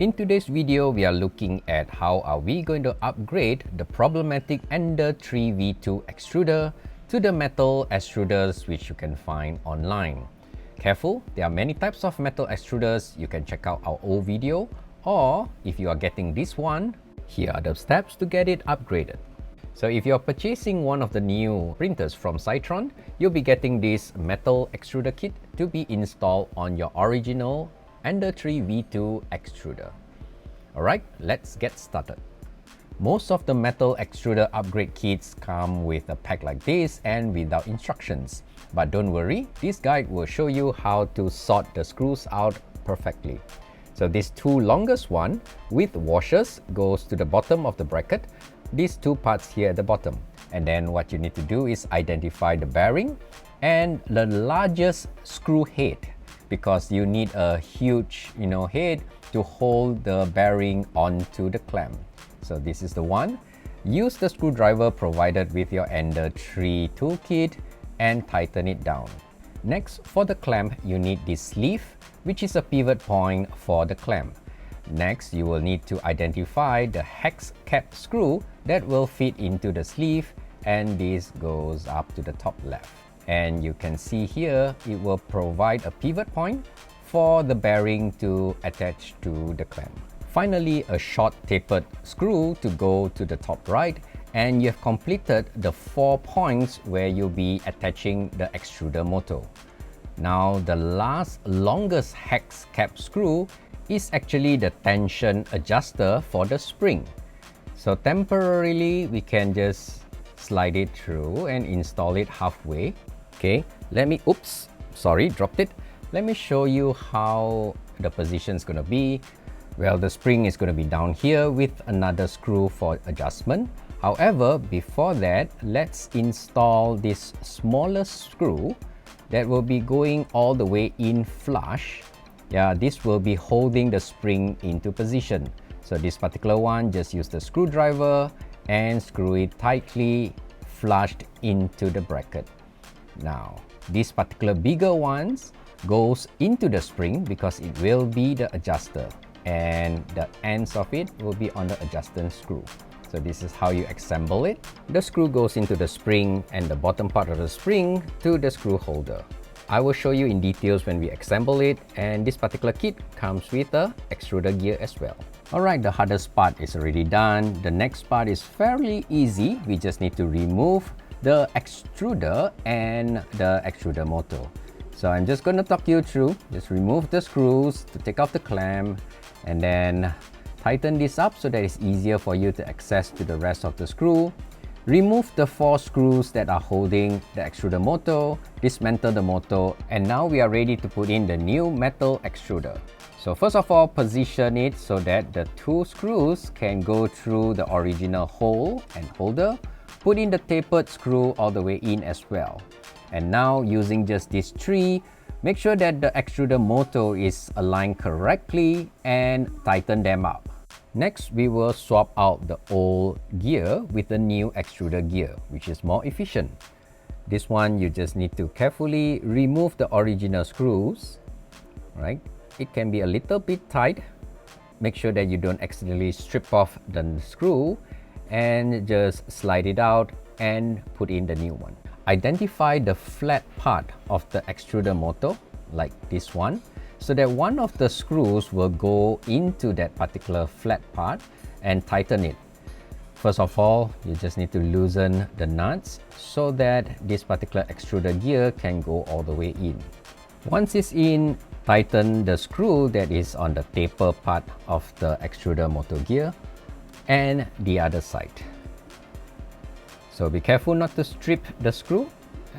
In today's video, we are looking at how are we going to upgrade the problematic Ender 3 V2 extruder to the metal extruders which you can find online. Careful, there are many types of metal extruders. You can check out our old video, or if you are getting this one, here are the steps to get it upgraded. So if you're purchasing one of the new printers from Cytron, you'll be getting this metal extruder kit to be installed on your original Ender 3 V2 extruder. Alright, let's get started. Most of the metal extruder upgrade kits come with a pack like this and without instructions. But don't worry, this guide will show you how to sort the screws out perfectly. So these two longest one with washers goes to the bottom of the bracket, these two parts here at the bottom. And then what you need to do is identify the bearing and the largest screw head, because you need a huge head to hold the bearing onto the clamp. So this is the one. Use the screwdriver provided with your Ender 3 toolkit and tighten it down. Next, for the clamp, you need this sleeve, which is a pivot point for the clamp. Next, you will need to identify the hex cap screw that will fit into the sleeve, and this goes up to the top left. And you can see here, it will provide a pivot point for the bearing to attach to the clamp. Finally, a short tapered screw to go to the top right, and you have completed the 4 points where you'll be attaching the extruder motor. Now, the last longest hex cap screw is actually the tension adjuster for the spring. So temporarily, we can just slide it through and install it halfway. Okay, dropped it. Let me show you how the position is going to be. Well, the spring is going to be down here with another screw for adjustment. However, before that, let's install this smaller screw that will be going all the way in flush. Yeah, this will be holding the spring into position. So this particular one, just use the screwdriver and screw it tightly flushed into the bracket. Now, this particular bigger ones goes into the spring because it will be the adjuster, and the ends of it will be on the adjustment screw. So this is how you assemble it. The screw goes into the spring and the bottom part of the spring to the screw holder. I will show you in details when we assemble it, and this particular kit comes with a extruder gear as well. Alright, the hardest part is already done. The next part is fairly easy. We just need to remove the extruder and the extruder motor. So I'm just going to talk you through. Just remove the screws to take off the clamp, and then tighten this up so that it's easier for you to access to the rest of the screw. Remove the 4 screws that are holding the extruder motor, dismantle the motor, and now we are ready to put in the new metal extruder. So first of all, position it so that the 2 screws can go through the original hole and holder. Put in the tapered screw all the way in as well. And now, using just these 3, make sure that the extruder motor is aligned correctly and tighten them up. Next, we will swap out the old gear with the new extruder gear, which is more efficient. This one, you just need to carefully remove the original screws, right? It can be a little bit tight. Make sure that you don't accidentally strip off the screw, and just slide it out and put in the new one. Identify the flat part of the extruder motor, like this one, so that one of the screws will go into that particular flat part, and tighten it. First of all, you just need to loosen the nuts so that this particular extruder gear can go all the way in. Once it's in, tighten the screw that is on the taper part of the extruder motor gear and the other side. So be careful not to strip the screw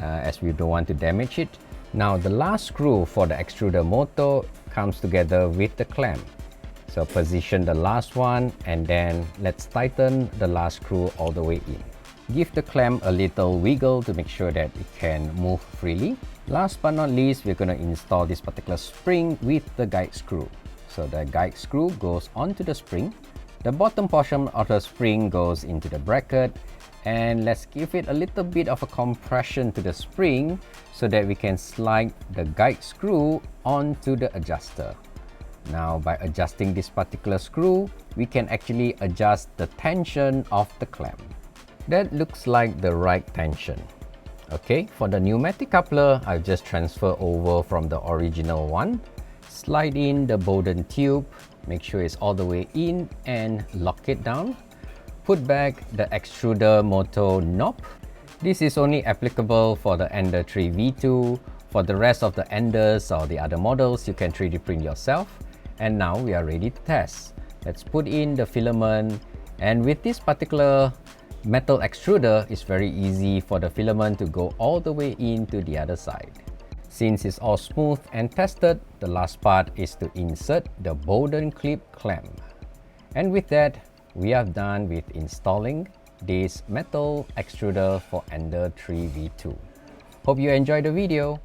as we don't want to damage it. Now, the last screw for the extruder motor comes together with the clamp. So position the last one, and then let's tighten the last screw all the way in. Give the clamp a little wiggle to make sure that it can move freely. Last but not least, we're going to install this particular spring with the guide screw. So the guide screw goes onto the spring. The bottom portion of the spring goes into the bracket, and let's give it a little bit of a compression to the spring so that we can slide the guide screw onto the adjuster. Now by adjusting this particular screw, we can actually adjust the tension of the clamp. That looks like the right tension. Okay, for the pneumatic coupler, I've just transferred over from the original one. Slide in the Bowden tube, make sure it's all the way in and lock it down. Put back the extruder motor knob. This is only applicable for the Ender 3 V2. For the rest of the Enders or the other models, you can 3D print yourself. And now we are ready to test. Let's put in the filament, and with this particular metal extruder, it's very easy for the filament to go all the way into the other side. Since it's all smooth and tested, the last part is to insert the Bowden clip clamp. And with that, we are done with installing this metal extruder for Ender 3 V2. Hope you enjoyed the video.